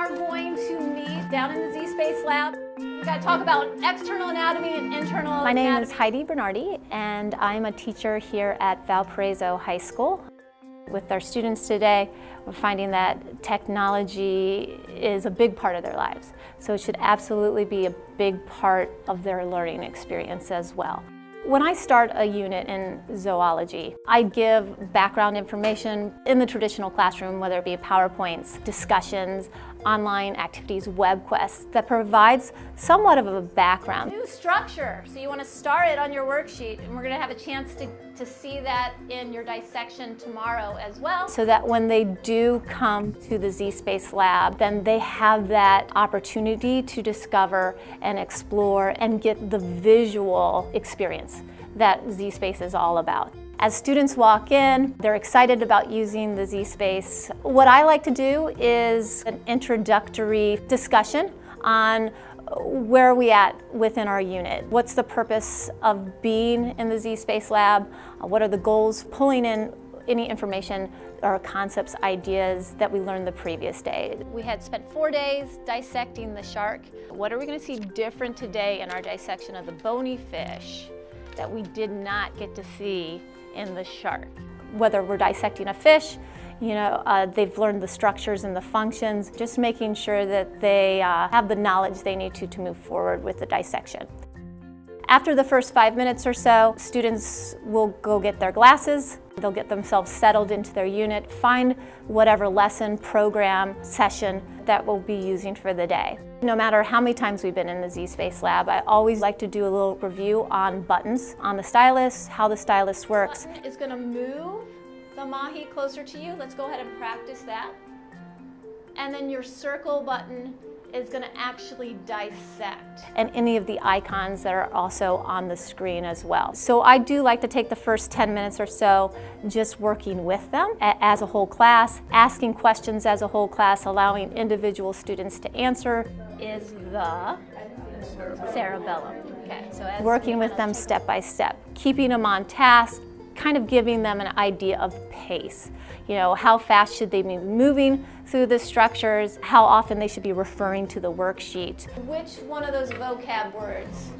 are going to meet down in the zSpace lab. We've got to talk about external anatomy and internal anatomy. My name is Heidi Bernardi, and I'm a teacher here at Valparaiso High School. With our students today, we're finding that technology is a big part of their lives. So it should absolutely be a big part of their learning experience as well. When I start a unit in zoology, I give background information in the traditional classroom, whether it be PowerPoints, discussions, online activities, web quests, that provides somewhat of a background. New structure. So you want to start it on your worksheet, and we're going to have a chance to see that in your dissection tomorrow as well. So that when they do come to the zSpace lab, then they have that opportunity to discover and explore and get the visual experience that zSpace is all about. As students walk in, they're excited about using the zSpace. What I like to do is an introductory discussion on where are we at within our unit. What's the purpose of being in the zSpace lab? What are the goals? Pulling in any information or concepts, ideas that we learned the previous day. We had spent 4 days dissecting the shark. What are we going to see different today in our dissection of the bony fish that we did not get to see in the shark? Whether we're dissecting a fish, they've learned the structures and the functions, just making sure that they have the knowledge they need to move forward with the dissection. After the first 5 minutes or so, students will go get their glasses, they'll get themselves settled into their unit, find whatever lesson, program, session that we'll be using for the day. No matter how many times we've been in the zSpace lab, I always like to do a little review on buttons, on the stylus, how the stylus works. The button is going to move the mahi closer to you. Let's go ahead and practice that. And then your circle button is going to actually dissect. And any of the icons that are also on the screen as well. So I do like to take the first 10 minutes or so just working with them as a whole class, asking questions as a whole class, allowing individual students to answer. Is the cerebellum. Okay, so working with them step by step, keeping them on task, kind of giving them an idea of pace. How fast should they be moving through the structures, how often they should be referring to the worksheet. Which one of those vocab words?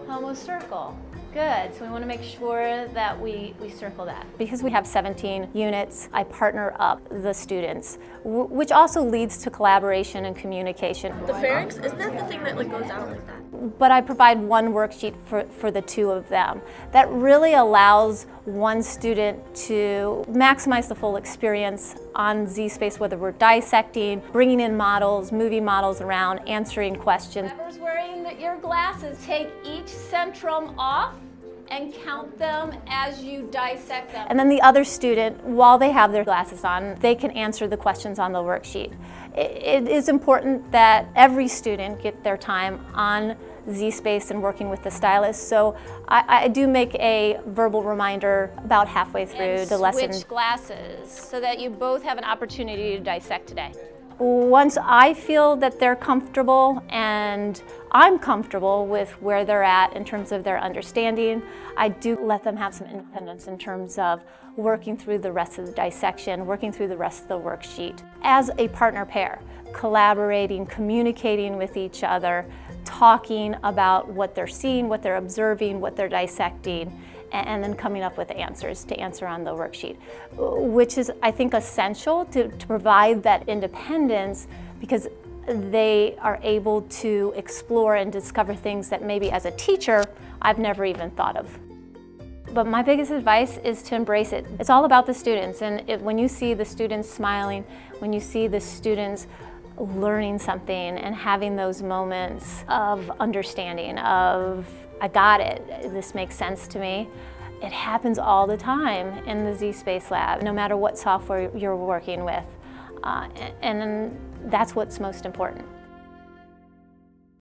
Homocircle. Good, so we want to make sure that we circle that. Because we have 17 units, I partner up the students, which also leads to collaboration and communication. The pharynx, isn't that the thing that goes out like that? But I provide one worksheet for the two of them. That really allows one student to maximize the full experience on zSpace, whether we're dissecting, bringing in models, moving models around, answering questions. Whoever's wearing your glasses, take each centrum off and count them as you dissect them. And then the other student, while they have their glasses on, they can answer the questions on the worksheet. It is important that every student get their time on zSpace and working with the stylus, so I do make a verbal reminder about halfway through the lesson. Switch glasses so that you both have an opportunity to dissect today. Once I feel that they're comfortable and I'm comfortable with where they're at in terms of their understanding, I do let them have some independence in terms of working through the rest of the dissection, working through the rest of the worksheet. As a partner pair, collaborating, communicating with each other, talking about what they're seeing, what they're observing, what they're dissecting, and then coming up with answers to answer on the worksheet, which is, I think, essential to provide that independence, because they are able to explore and discover things that maybe as a teacher I've never even thought of. But my biggest advice is to embrace it. It's all about the students, and when you see the students smiling, when you see the students learning something and having those moments of understanding, of I got it, this makes sense to me. It happens all the time in the zSpace lab, no matter what software you're working with. And that's what's most important.